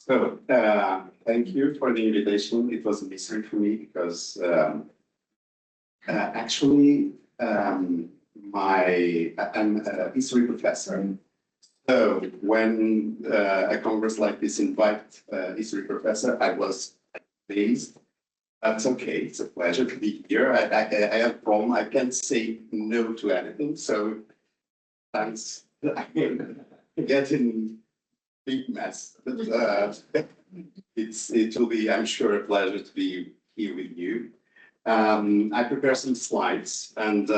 So, thank you for the invitation. It was a mystery for me because actually, I'm a history professor. So when a congress like this invite a history professor, I was pleased. That's okay. It's a pleasure to be here. I have a problem. I can't say no to anything. So thanks. I get in big mess. But, it will be, I'm sure, a pleasure to be here with you. I prepared some slides, and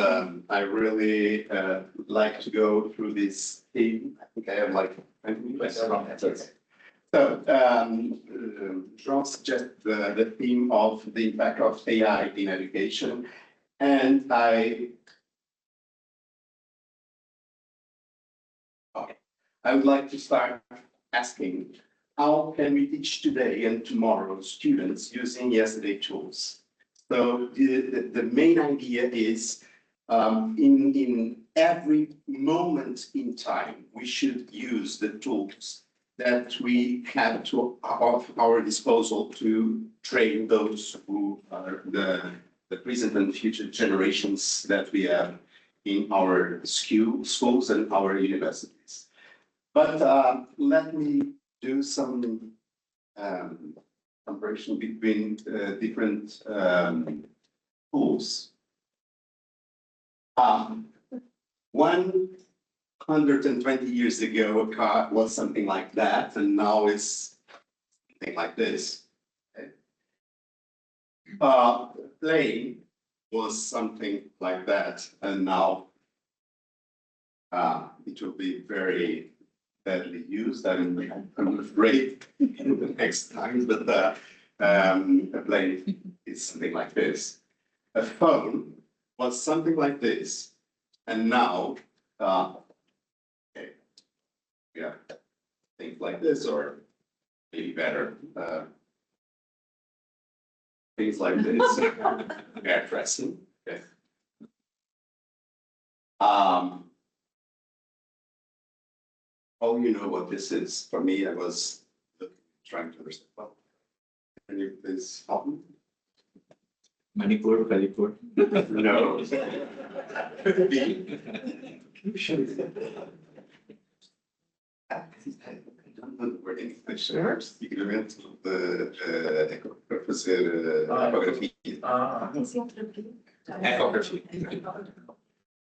I really like to go through this theme. I think I have like 20 minutes. So, Jean suggested the theme of the impact of AI in education, and I would like to start asking, how can we teach today and tomorrow students using yesterday tools? So the main idea is in every moment in time, we should use the tools that we have of our disposal to train those who are the present and future generations that we have in our schools and our universities. But let me do some comparison between different tools. 120 years ago, a car was something like that, and now it's something like this. Okay. Plane was something like that, and now it will be very badly used. I'm afraid in the next time, but a plane is something like this. A phone was something like this, and now okay, yeah, things like this, or maybe better, things like this, air dressing. Okay. Oh, you know what this is. For me, I was trying to understand. Well, can you please help me? Manicure, pedicure. No. Could be. I don't know the word in English. Equivalent to the fazer ecografia. Ecography.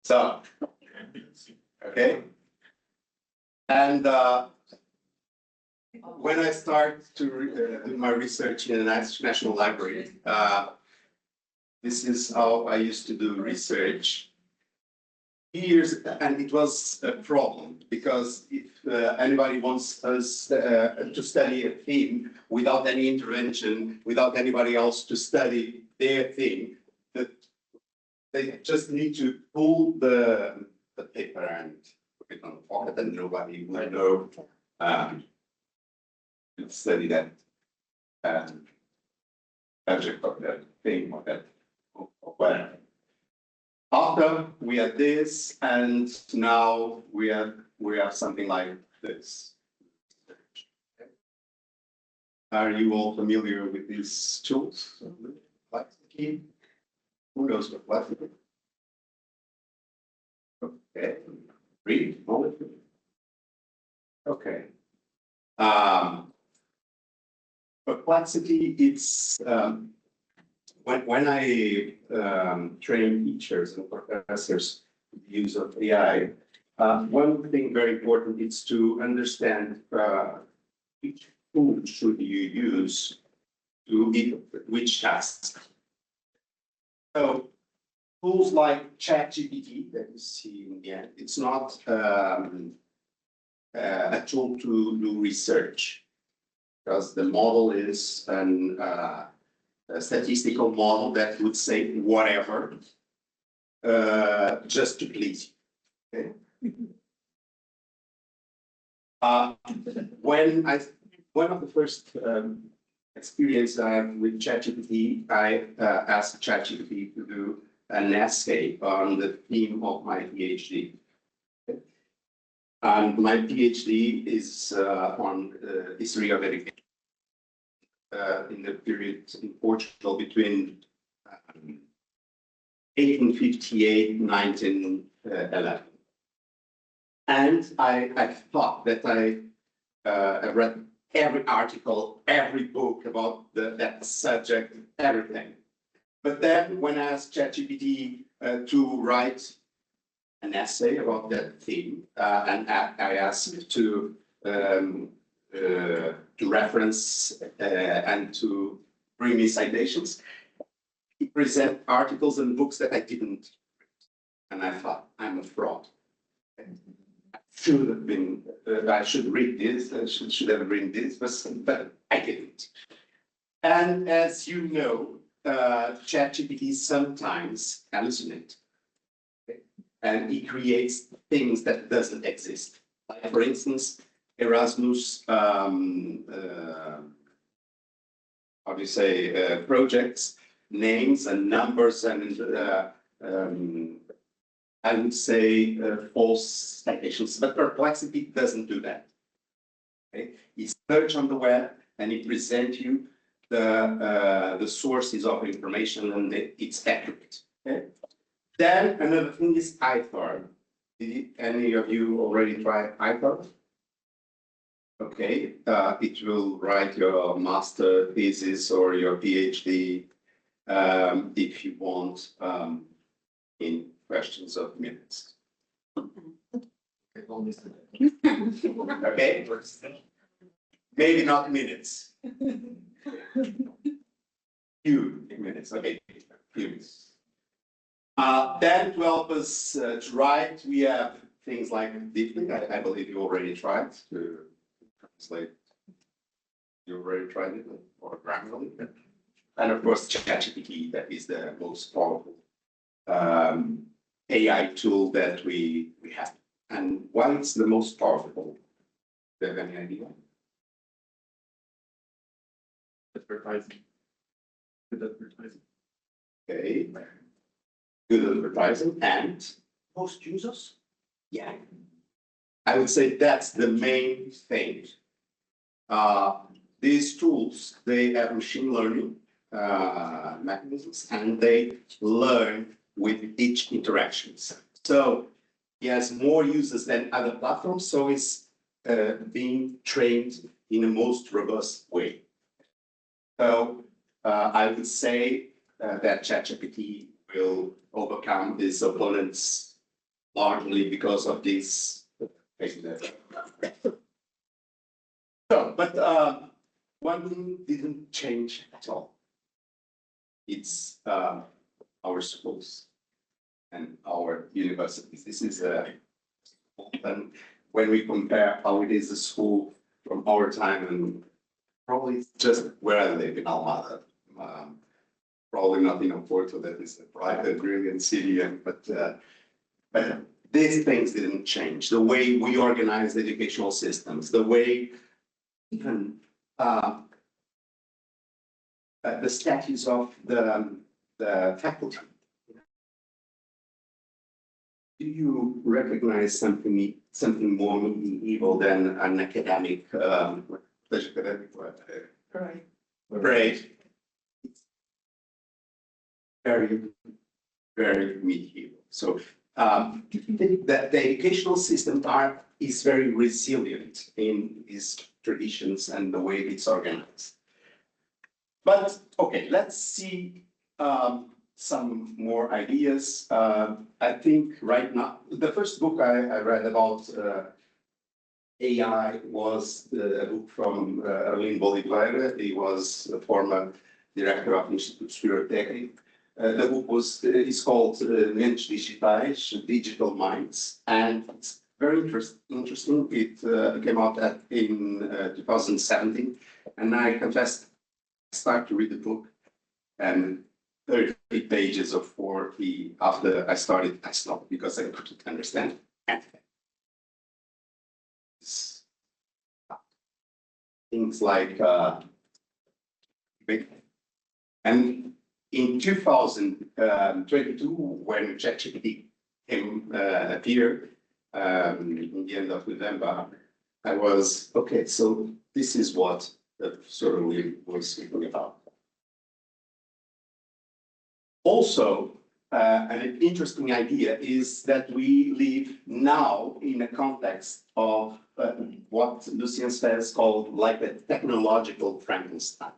So, okay. And when I start to do my research in the National Library, this is how I used to do research. And it was a problem, because if anybody wants us to study a theme without any intervention, without anybody else to study their theme, they just need to pull the paper and put it on the pocket, and nobody will know to study that subject of that thing or that or whatever. After we had this, and now we have something like this. Are you all familiar with these tools? Complexity. Who knows what complexity? Okay. Read. Okay. Complexity. It's when I train teachers and professors with the use of AI, one thing very important is to understand which tool should you use to which task. So tools like ChatGPT that you see in the end, it's not a tool to do research, because the model is a statistical model that would say whatever, just to please you. Okay? One of the first experience I have with ChatGPT, I asked ChatGPT to do an essay on the theme of my PhD. Okay? And my PhD is on history of education in the period in Portugal between 1858, 1911. And I thought that I read every article, every book about that subject, everything. But then when I asked ChatGPT to write an essay about that theme, and I asked to reference and to bring me citations, he present articles and books that I didn't, and I thought I'm a fraud. Should have been, I should read this, I should have read this, but I didn't. And as you know, ChatGPT sometimes hallucinates, and it creates things that doesn't exist. Like for instance, Erasmus, how do you say, projects, names and numbers and I would say false citations, but Perplexity doesn't do that. Okay? You search on the web and it presents you the sources of information and it's accurate. Okay? Then another thing is iThor. Did any of you already try iThor? Okay, it will write your master thesis or your PhD if you want in questions of minutes. Okay, maybe not minutes. Few minutes. Okay, few minutes. Then to help us to write, we have things like deeply. I believe you already tried to translate. You already tried it, or Grammarly. And of course, ChatGPT, that is the most powerful AI tool that we have. And why it's the most powerful? Do you have any idea? Advertising. Good advertising. Okay. Good advertising and most users. Yeah. I would say that's the main thing. These tools, they have machine learning mechanisms and they learn with each interactions. So he has more users than other platforms, so it's being trained in a most robust way. So I would say that ChatGPT will overcome its opponents largely because of this. So, but one thing didn't change at all. It's our schools and our universities. This is and when we compare how it is a school from our time and probably just where I live in Almada. Probably not in Porto, that is a private, brilliant city, but these things didn't change. The way we organize the educational systems, the way even the status of the faculty. Do you recognize something more medieval than an academic Right. Right. Very, very medieval. So the educational system is very resilient in its traditions and the way it's organized. But okay, let's see some more ideas. I think right now, the first book I read about AI was a book from Arlindo Oliveira. He was a former director of Instituto Superior Técnico. The book is called Mentes Digitais, Digital Minds, and it's very interesting. It came out in 2017, and I confess, I started to read the book, and 30 pages of 40 after I started, I stopped because I couldn't understand anything. Things like and in 2022, when ChatGPT appeared, in the end of November, I was, okay, so this is what the professor was speaking about. Also, an interesting idea is that we live now in a context of what Lucien says called like a technological Frankenstein.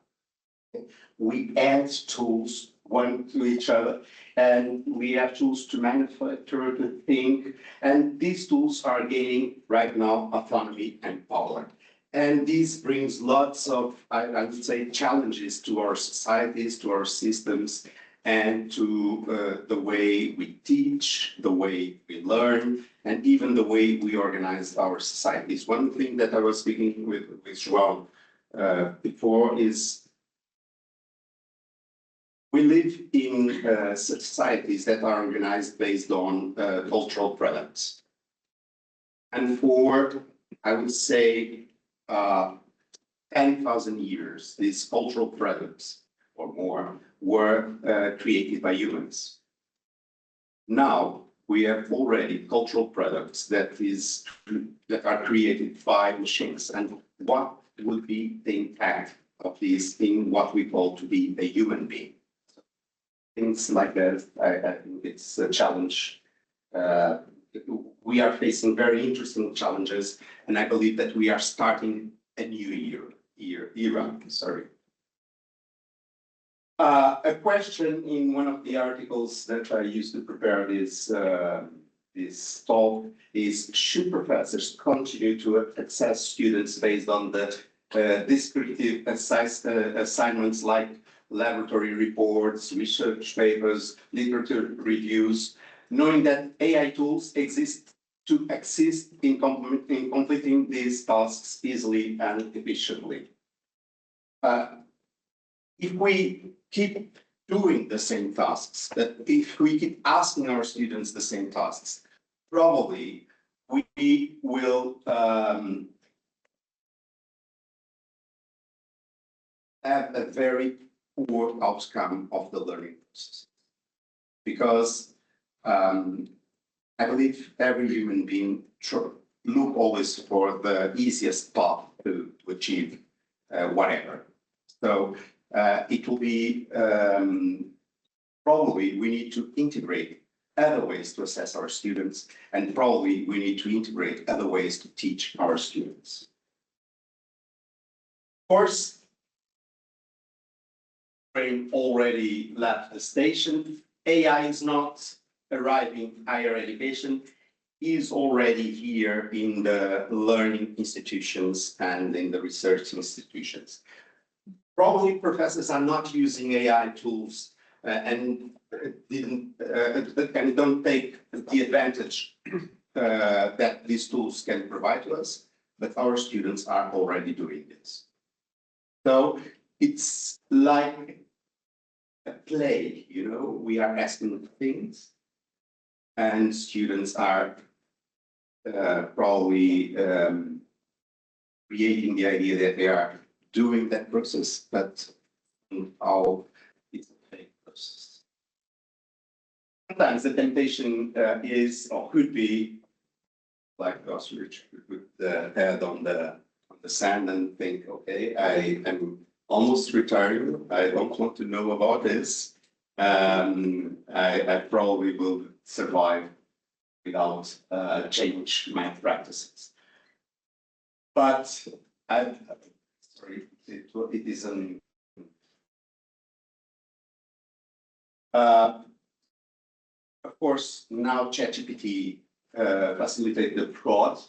We add tools one to each other, and we have tools to manufacture, to think, and these tools are gaining right now autonomy and power. And this brings lots of, I would say, challenges to our societies, to our systems, and to the way we teach, the way we learn, and even the way we organize our societies. One thing that I was speaking with João before is we live in societies that are organized based on cultural products. And for, I would say, 10,000 years, these cultural products or more were created by humans. Now we have already cultural products that are created by machines. And what would be the impact of this in what we call to be a human being? Things like that, I think it's a challenge. We are facing very interesting challenges, and I believe that we are starting a new era. Sorry. A question in one of the articles that I used to prepare this talk is, should professors continue to assess students based on the descriptive assignments like laboratory reports, research papers, literature reviews, knowing that AI tools exist to assist in completing these tasks easily and efficiently? If we keep doing the same tasks, that if we keep asking our students the same tasks, probably we will have a very poor outcome of the learning process. Because I believe every human being look always for the easiest path to achieve whatever. So it will be, probably we need to integrate other ways to assess our students, and probably we need to integrate other ways to teach our students. Of course, train already left the station. AI is not arriving in higher education, is already here in the learning institutions and in the research institutions. Probably professors are not using AI tools and don't take the advantage that these tools can provide to us, but our students are already doing this. So it's like a play, you know, we are asking things and students are probably creating the idea that they are doing that process, but how it's a fake process. Sometimes the temptation is or could be like the ostrich, put the head on the sand and think, okay, I am almost retiring. I don't want to know about this. I probably will survive without change my practices. But sorry, it is an of course now ChatGPT facilitates the fraud,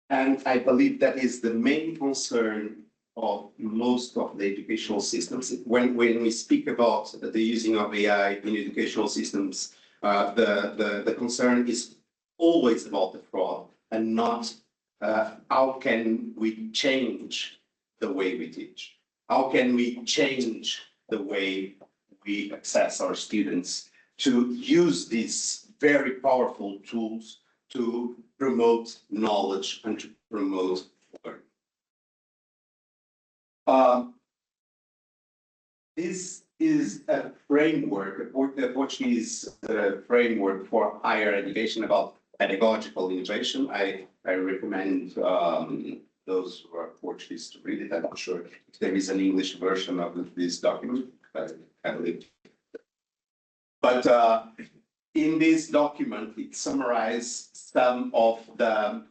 and I believe that is the main concern of most of the educational systems. When we speak about the using of AI in educational systems, the concern is always about the fraud and not how can we change the way we teach? How can we change the way we assess our students to use these very powerful tools to promote knowledge and to promote learning? This is a framework, a Portuguese framework for higher education about pedagogical innovation. I recommend those who are Portuguese to read it. I'm not sure if there is an English version of this document. I believe. But in this document, it summarizes some of the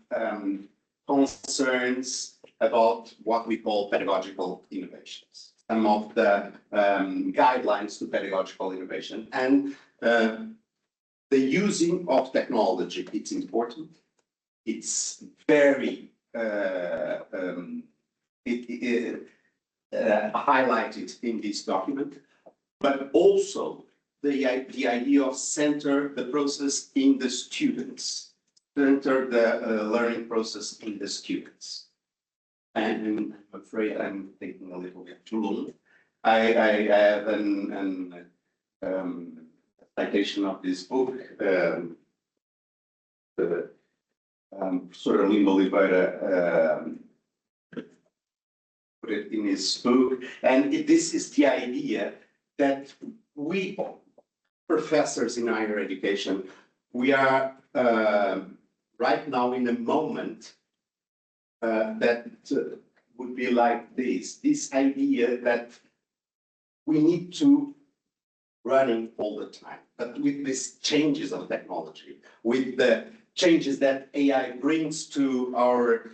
concerns about what we call pedagogical innovations, some of the guidelines to pedagogical innovation. And the using of technology, it's important. It's very highlighted in this document, but also the idea of center the process in the students, center the learning process in the students. And I'm afraid I'm taking a little bit too long. I have an citation of this book. Professor Lima Oliveira put it in his book, and this is the idea that we professors in higher education, we are right now in a moment that would be like this idea that we need to running all the time, but with these changes of technology, with the changes that AI brings to our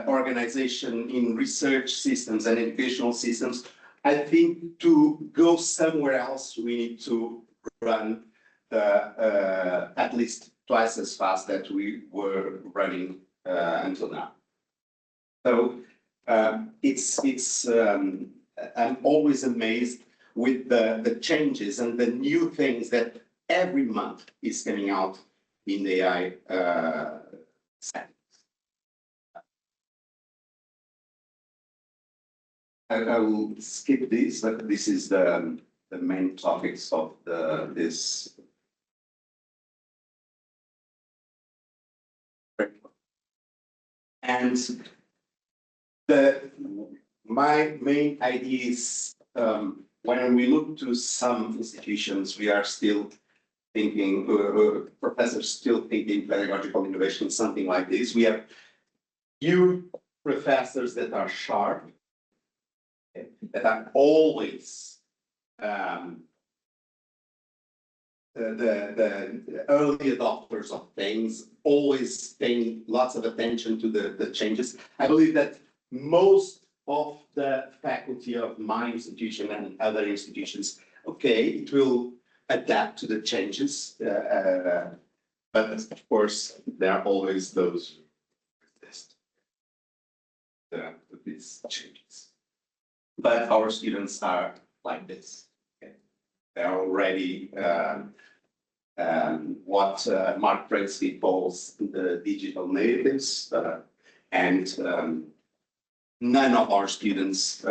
organization in research systems and educational systems, I think to go somewhere else, we need to run at least twice as fast that we were running until now. So I'm always amazed with the changes and the new things that every month is coming out in the AI settings. I will skip this, but this is the main topics of this. And my main idea is when we look to some institutions, we are still thinking, professors still thinking pedagogical innovation, something like this. We have few professors that are sharp, that are always the early adopters of things, always paying lots of attention to the changes. I believe that most of the faculty of my institution and other institutions, okay, it will adapt to the changes, but of course, there are always those who resist these changes. But our students are like this. Okay? They're already what Mark Bransky calls the digital natives, and none of our students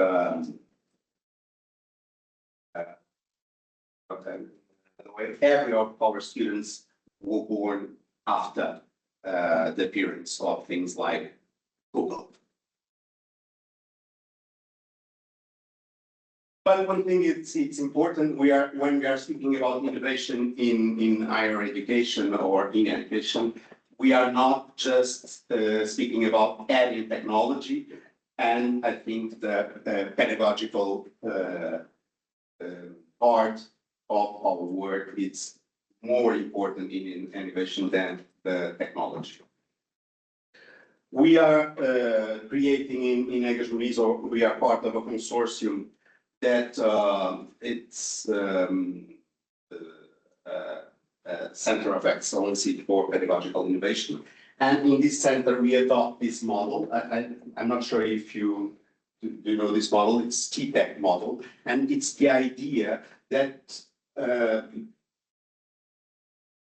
every of our students were born after the appearance of things like Google. But one thing it's important, when we are speaking about innovation in higher education or in education, we are not just speaking about adding technology, and I think the pedagogical part of our work is more important in innovation than the technology. We are creating in Egas, or we are part of a consortium that it's Center of Excellence for Pedagogical Innovation. And in this center, we adopt this model. I'm not sure if you know this model. It's TPEC model. And it's the idea that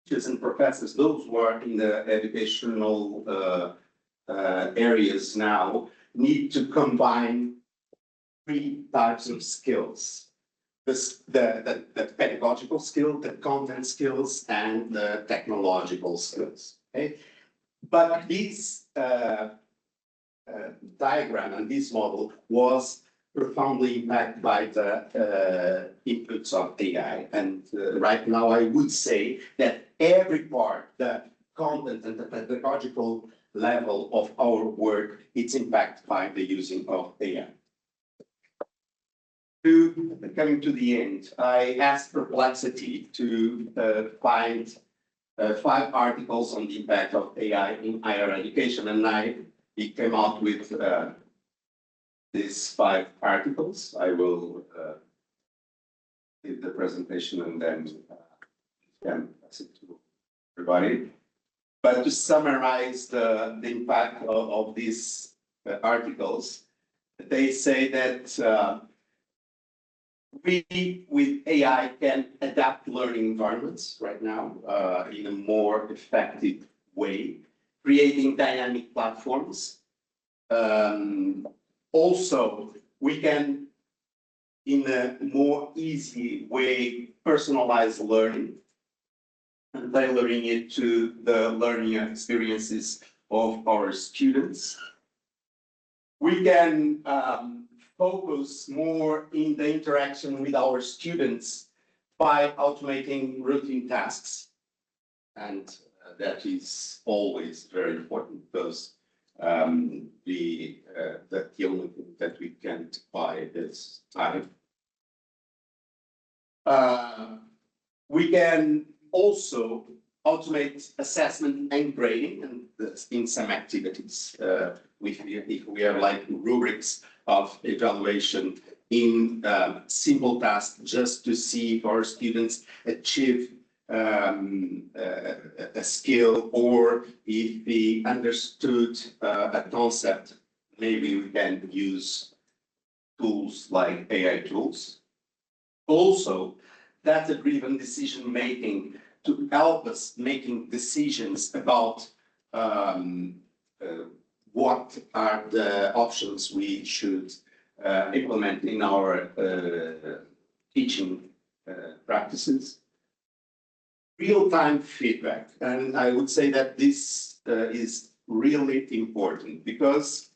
teachers and professors, those who are in the educational areas now, need to combine three types of skills: the pedagogical skill, the content skills, and the technological skills. Okay, but this diagram and this model was profoundly impacted by the inputs of AI. And right now, I would say that every part, the content and the pedagogical level of our work, it's impacted by the using of AI. Coming to the end, I asked Perplexity to find 5 articles on the impact of AI in higher education, and it came out with these 5 articles. I will give the presentation and then can pass it to everybody. But to summarize the impact of these articles, they say that we, with AI, can adapt learning environments right now in a more effective way, creating dynamic platforms. Also, we can, in a more easy way, personalize learning and tailoring it to the learning experiences of our students. We can focus more in the interaction with our students by automating routine tasks. And that is always very important because the only thing that we can't buy is time. We can also automate assessment and grading and in some activities. If we have like rubrics of evaluation in simple tasks just to see if our students achieve a skill or if they understood a concept, maybe we can use tools like AI tools. Also, data-driven decision making to help us making decisions about what are the options we should implement in our teaching practices. Real-time feedback, and I would say that this is really important because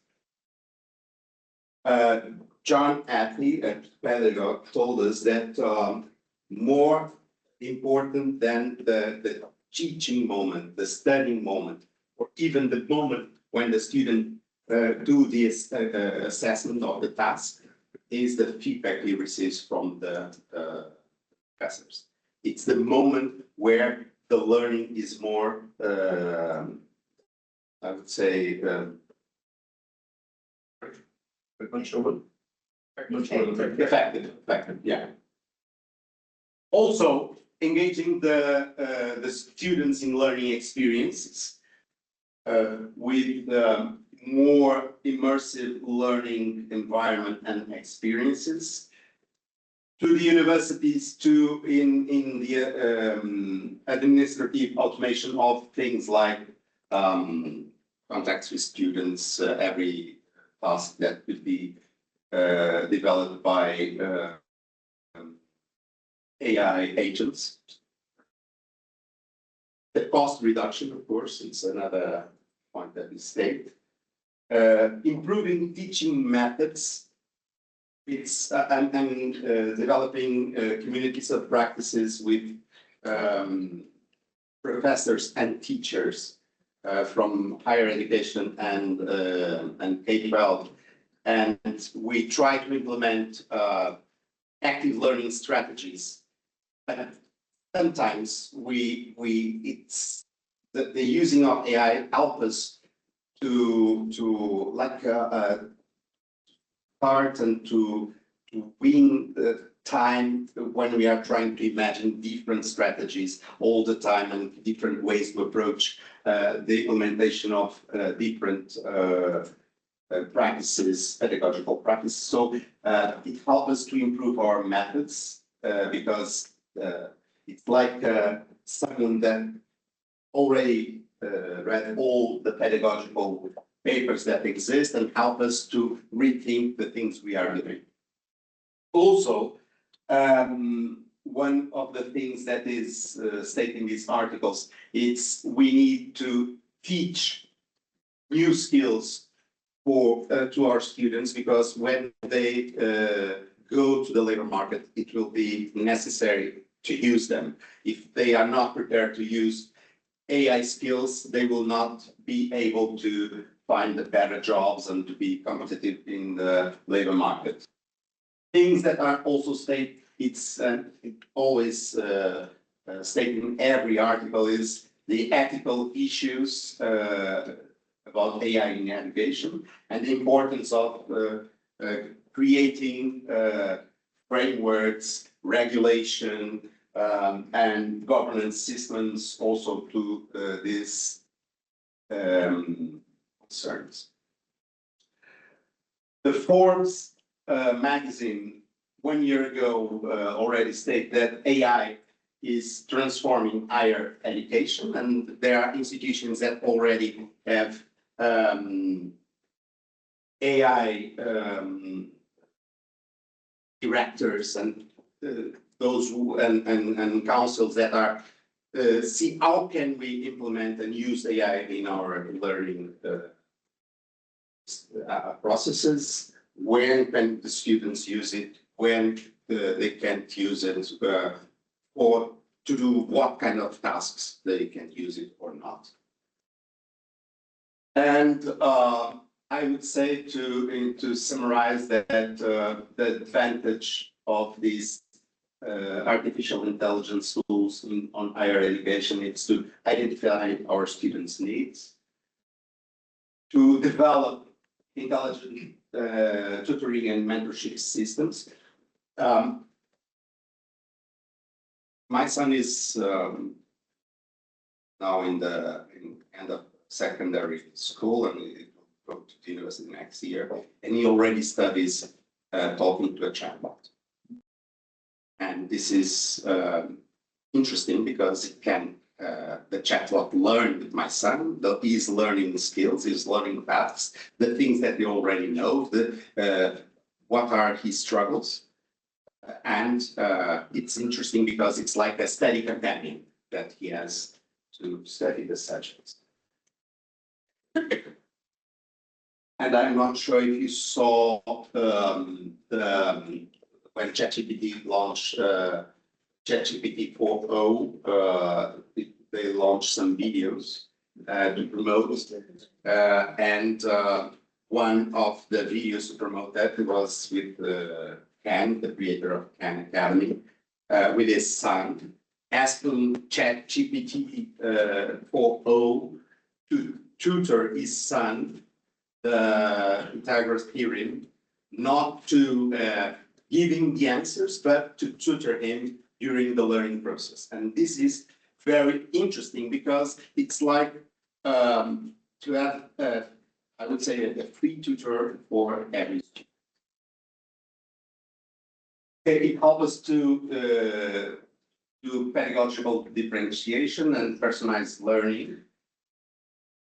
John Atlee, a pedagogue, told us that more important than the teaching moment, the studying moment, or even the moment when the student do the assessment of the task, is the feedback he receives from the professors. It's the moment where the learning is more, I would say, effective, yeah. Also, engaging the students in learning experiences with more immersive learning environment and experiences. To the universities, in the administrative automation of things like contacts with students, every task that could be developed by AI agents. The cost reduction, of course, is another point that is stated. Improving teaching methods. It's and developing communities of practices with professors and teachers from higher education and K-12, and we try to implement active learning strategies. But sometimes it's the using of AI help us to like part and to win the time when we are trying to imagine different strategies all the time and different ways to approach the implementation of different practices, pedagogical practices. So it helps us to improve our methods because it's like someone that already read all the pedagogical papers that exist and help us to rethink the things we are doing. Also, one of the things that is stated in these articles, it's we need to teach new skills to our students, because when they go to the labor market, it will be necessary to use them. If they are not prepared to use AI skills, they will not be able to find the better jobs and to be competitive in the labor market. Things that are also stated, it's it always stated in every article is the ethical issues about AI in education and the importance of creating frameworks, regulation, and governance systems also to these concerns. The Forbes magazine 1 year ago already stated that AI is transforming higher education, and there are institutions that already have AI directors and those who and councils that are see how can we implement and use AI in our learning processes. When can the students use it? When they can't use it, or to do what kind of tasks they can use it or not. And I would say to summarize that the advantage of these artificial intelligence tools on higher education is to identify our students' needs, to develop intelligent tutoring and mentorship systems. My son is now in the end of secondary school and he will go to the university next year, and he already studies talking to a chatbot. And this is interesting because it can the chatbot learn with my son. He's learning skills, he's learning paths, the things that he already knows, what are his struggles. And it's interesting because it's like a study companion that he has to study the subjects. And I'm not sure if you saw when ChatGPT launched ChatGPT 4.0, they launched some videos to promote, and one of the videos to promote that was with Ken, the creator of Khan Academy, with his son, asking ChatGPT 4.0 to tutor his son the Pythagoras theorem, not to give him the answers, but to tutor him during the learning process. And this is very interesting because it's like to have, I would say, a free tutor for every student. It helps us to do pedagogical differentiation and personalized learning.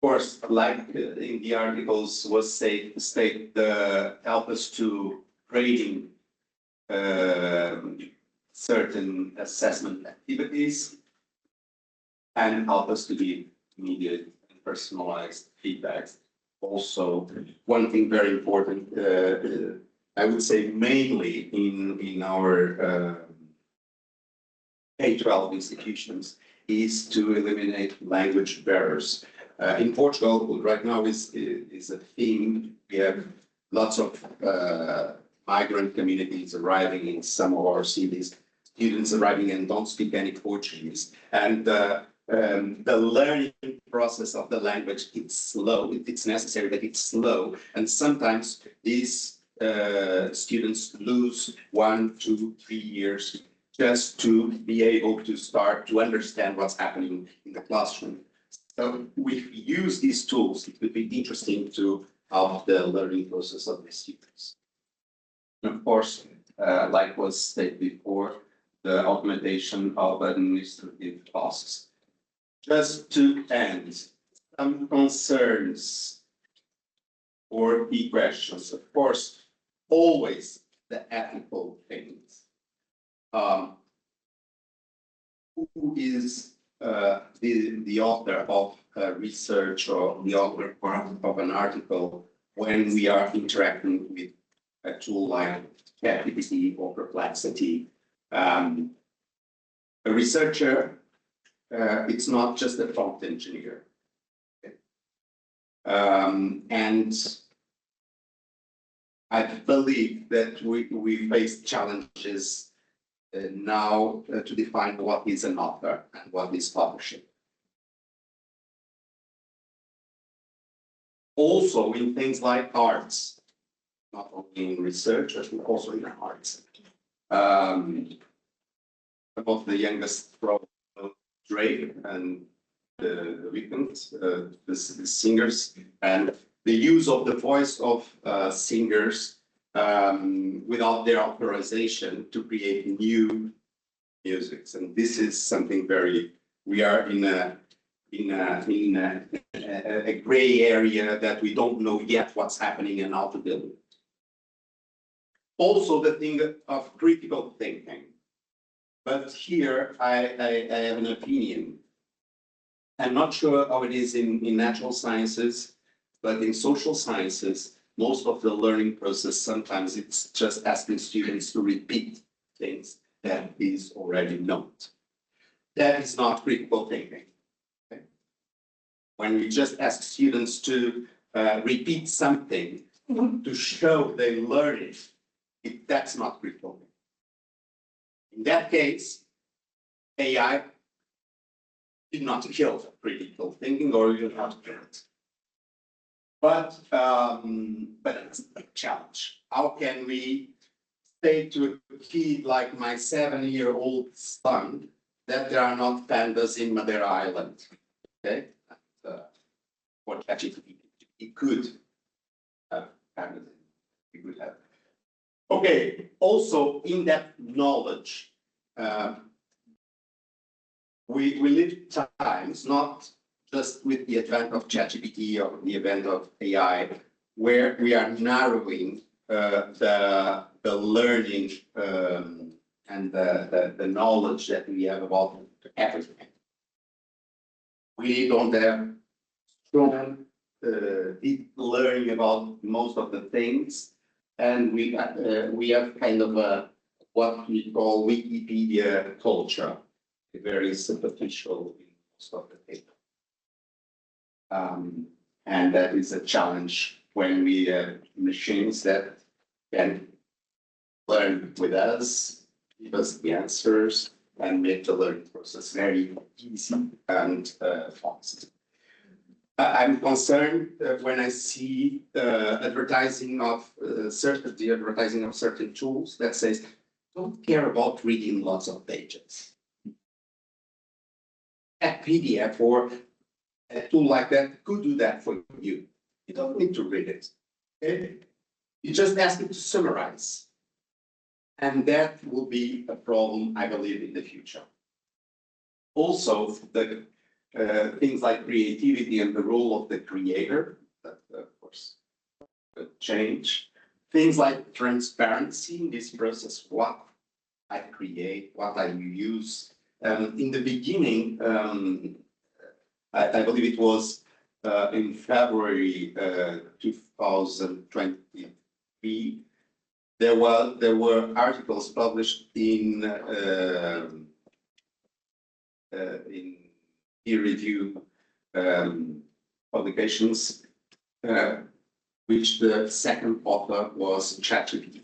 Of course, like in the articles was state help us to grading certain assessment activities and help us to give immediate and personalized feedbacks. Also, one thing very important, I would say mainly in our K-12 institutions, is to eliminate language barriers. In Portugal, right now is a theme. We have lots of migrant communities arriving in some of our cities, students arriving and don't speak any Portuguese. And the learning process of the language, it's slow, it's necessary that it's slow. And sometimes these students lose 1, 2, 3 years just to be able to start to understand what's happening in the classroom. So if we use these tools, it would be interesting to help the learning process of the students. And of course, like was stated before, the augmentation of administrative tasks. Just to end, some concerns or key questions. Of course, always the ethical things. Who is the author of research or the author of an article when we are interacting with a tool like ChatGPT or Perplexity? A researcher it's not just a prompt engineer. Okay. And I believe that we face challenges now to define what is an author and what is publishing. Also in things like arts, not only in research, but also in arts. Some of the youngest from Drake and the Weeknd, the singers, and the use of the voice of singers without their authorization to create new musics. And this is something very, we are in a gray area that we don't know yet what's happening and how to deal with. Also the thing of critical thinking. But here I have an opinion. I'm not sure how it is in natural sciences, but in social sciences, most of the learning process, sometimes it's just asking students to repeat things that is already known. That is not critical thinking. Okay? When we just ask students to repeat something to show they learn it, that's not critical thinking. In that case, AI did not kill critical thinking, or you not kill it. But it's a challenge. How can we say to a kid like my 7-year-old son that there are not pandas in Madeira Island? Okay, what actually he could have pandas. He could have. Okay. Also, in that knowledge, we live times not just with the advent of ChatGPT or the advent of AI, where we are narrowing the learning and the knowledge that we have about everything. We don't have strong deep learning about most of the things, and we have kind of a what we call Wikipedia culture, very superficial in most of the data. And that is a challenge when we have machines that can learn with us, give us the answers, and make the learning process very easy and fast. I'm concerned when I see advertising of certain tools that says, don't care about reading lots of pages. A PDF or a tool like that could do that for you. You don't need to read it. Okay? You just ask it to summarize. And that will be a problem, I believe, in the future. Also, the things like creativity and the role of the creator, that of course could change. Things like transparency in this process, what I create, what I use. In the beginning, I believe it was in February 2023, there were articles published in peer review publications, which the second author was ChatGPT.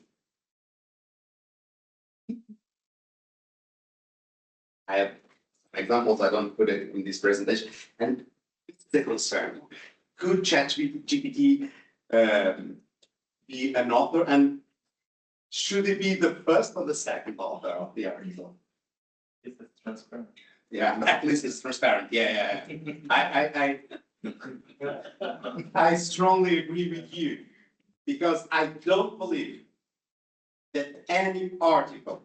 I have examples, I don't put it in this presentation, and it's the concern. Could ChatGPT be an author, and should it be the first or the second author of the article? Is it transparent? Yeah, at least it's transparent. Yeah. I strongly agree with you, because I don't believe that any article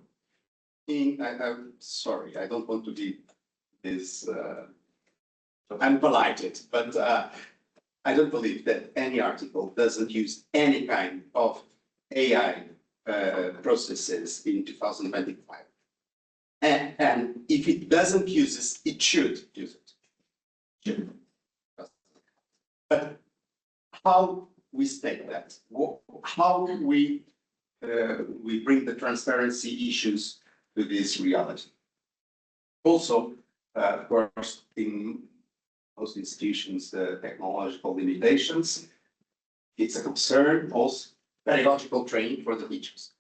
I'm sorry, I don't want to be this unpolite, but I don't believe that any article doesn't use any kind of AI processes in 2025. And if it doesn't use it, it should use it. But how we state that? How we bring the transparency issues to this reality? Also, Of course, in most institutions, technological limitations. It's a concern, also pedagogical training for the teachers.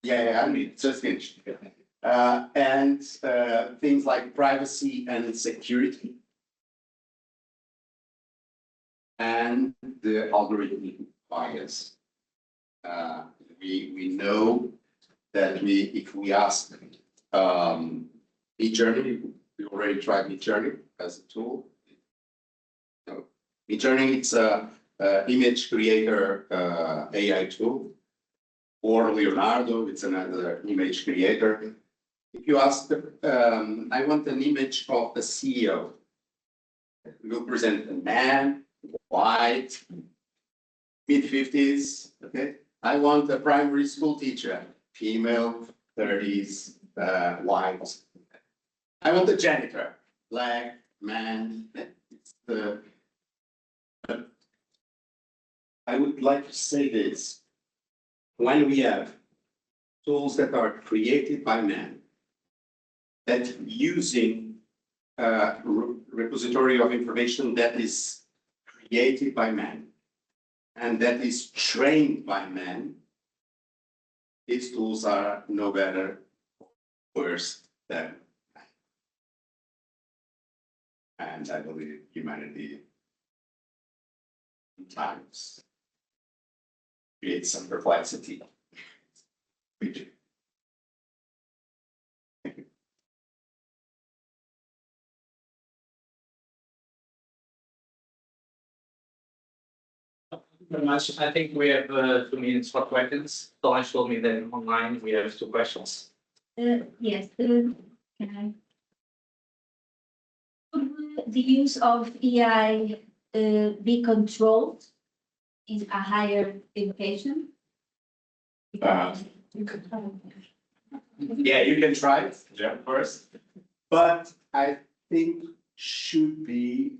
Yeah, I mean, just finished. And things like privacy and security. And the algorithmic bias. We know that if we ask Midjourney, we already tried Midjourney as a tool. No, Midjourney, it's a image creator AI tool, or Leonardo, it's another image creator. If you ask, I want an image of the CEO, we'll present a man, white, mid-50s, okay? I want a primary school teacher, female, 30s, white. I want a janitor, black, man. It's the, I would like to say this. When we have tools that are created by man, that using a repository of information that is created by man, and that is trained by man, these tools are no better or worse than man. And I believe humanity sometimes creates some perplexity. We do. Very much. I think we have 2 minutes for questions. Solange told me that online we have 2 questions. Yes, can I? Could the use of AI be controlled in a higher education? Yeah, you can try it, yeah, first, but I think should be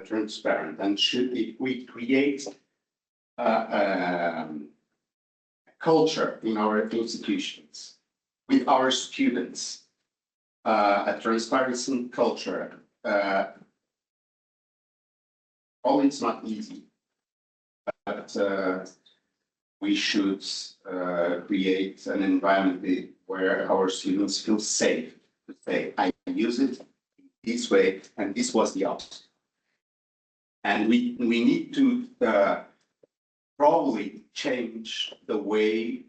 transparent and should, if we create a culture in our institutions with our students, a transparency culture. Probably it's not easy, but we should create an environment where our students feel safe to say, I use it this way, and this was the opposite. And we need to probably change the way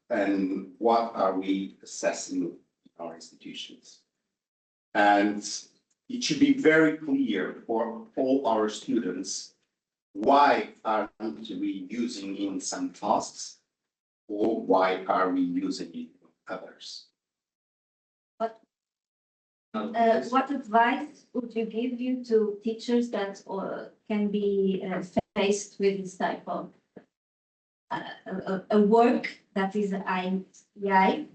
and what are we assessing in our institutions. And it should be very clear for all our students why aren't we using in some tasks, or why are we using it in others. What advice would you give to teachers that can be faced with this type of a work that is AI,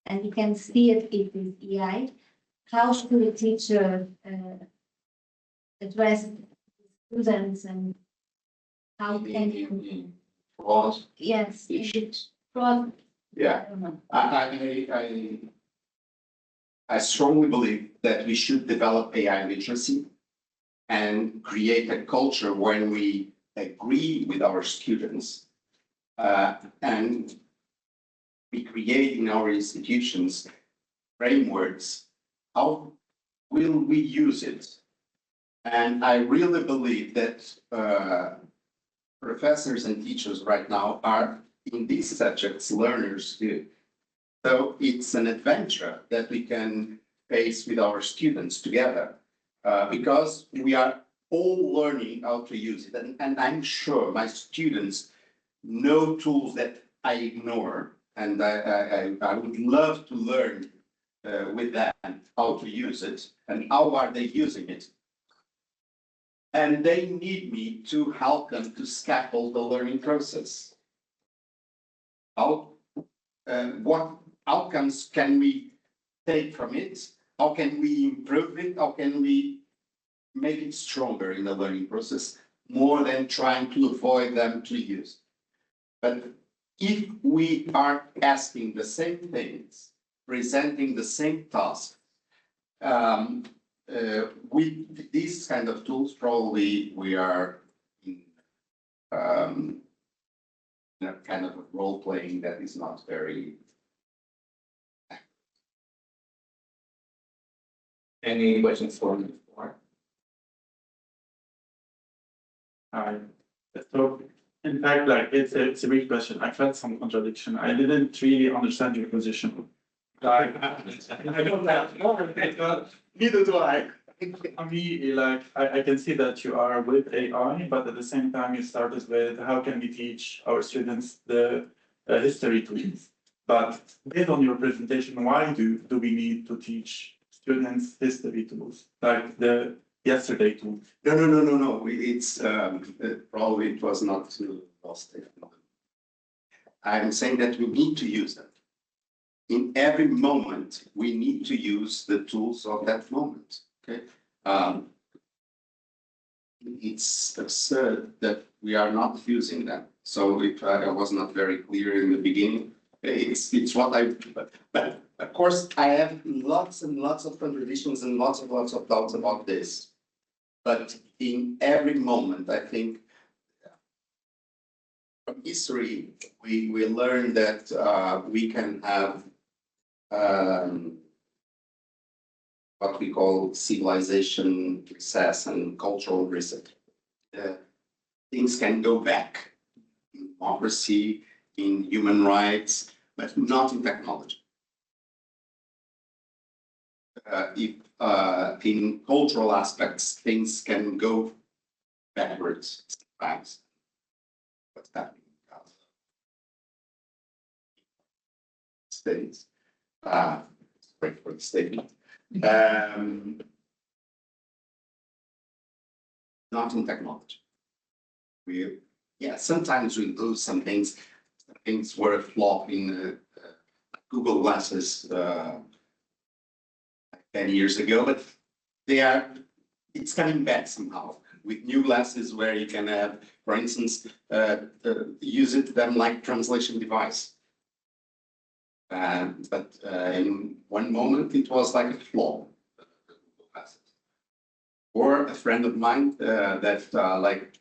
and you can see it is AI? How should a teacher address students, and how can you? Fraud Yes, issues. fraud. Yeah, I don't know. I strongly believe that we should develop AI literacy and create a culture when we agree with our students and we create in our institutions frameworks. How will we use it? And I really believe that professors and teachers right now are in these subjects learners too. So it's an adventure that we can face with our students together because we are all learning how to use it. And I'm sure my students know tools that I ignore, and I would love to learn with them how to use it and how are they using it. And they need me to help them to scaffold the learning process. What outcomes can we take from it? How can we improve it? How can we make it stronger in the learning process, more than trying to avoid them to use? But if we are asking the same things, presenting the same task, With these kind of tools, probably we are in a kind of a role playing that is not very. Any questions for me? So in fact, like it's a great question. I felt some contradiction. I didn't really understand your position. I don't have. Neither do I. For me, like I can see that you are with AI, but at the same time you started with how can we teach our students the history tools. But based on your presentation, why do we need to teach students history tools like the yesterday tool? No. It's probably it was not lost. I'm saying that we need to use them. In every moment, we need to use the tools of that moment. Okay. It's absurd that we are not using them. So if I was not very clear in the beginning, it's what but of course I have lots and lots of contradictions and lots of doubts about this. But in every moment, I think from history, we learn that we can have what we call civilization recess and cultural reset. Things can go back in democracy, in human rights, but not in technology. If in cultural aspects, things can go backwards sometimes. What's happening in Gaza? States. Wait for the statement. Not in technology. Sometimes we lose some things. Things were a flop in Google Glasses 10 years ago, but it's coming back somehow with new glasses where you can have, for instance, use them like translation device. But in one moment it was like a flaw. Or a friend of mine that like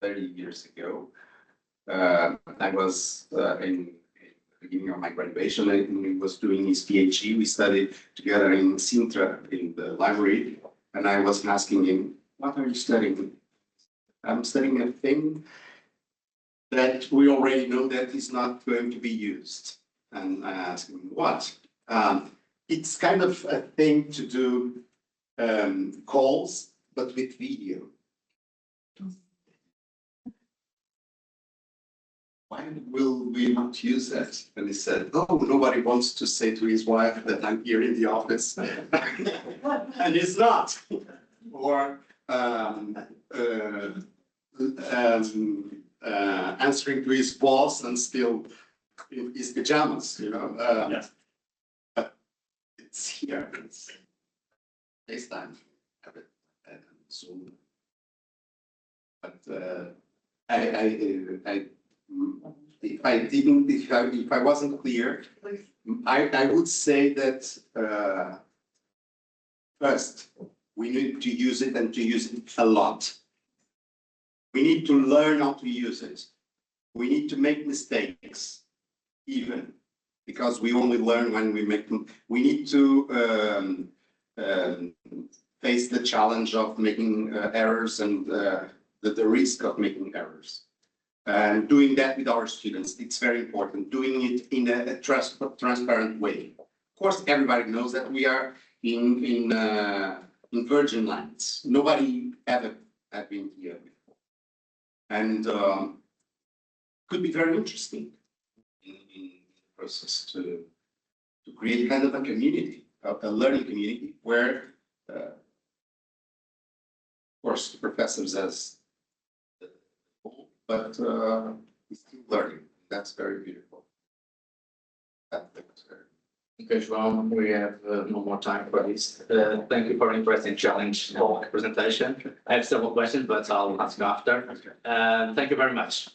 30 years ago, I was in the beginning of my graduation, and he was doing his PhD. We studied together in Sintra in the library, and I was asking him, "What are you studying?" "I'm studying a thing that we already know that is not going to be used." And I asked him, "What?" It's kind of a thing to do calls, but with video. Why will we not use that? And he said, "Oh, nobody wants to say to his wife that I'm here in the office." And he's not. Or answering to his boss and still in his pajamas, Yes. It's here. It's FaceTime, and Zoom. But if I wasn't clear, I would say that first we need to use it and to use it a lot. We need to learn how to use it. We need to make mistakes, even because we only learn when we make them. We need to face the challenge of making errors and the risk of making errors. And doing that with our students, it's very important. Doing it in a transparent way. Of course, everybody knows that we are in virgin lands. Nobody ever have been here before, and could be very interesting in the process to create kind of a community, a learning community where, of course, the professors as but we're still learning. That's very beautiful. Okay, João, we have no more time for this. Thank you for an interesting challenge talk presentation. I have several questions, but I'll ask after. Thank you very much.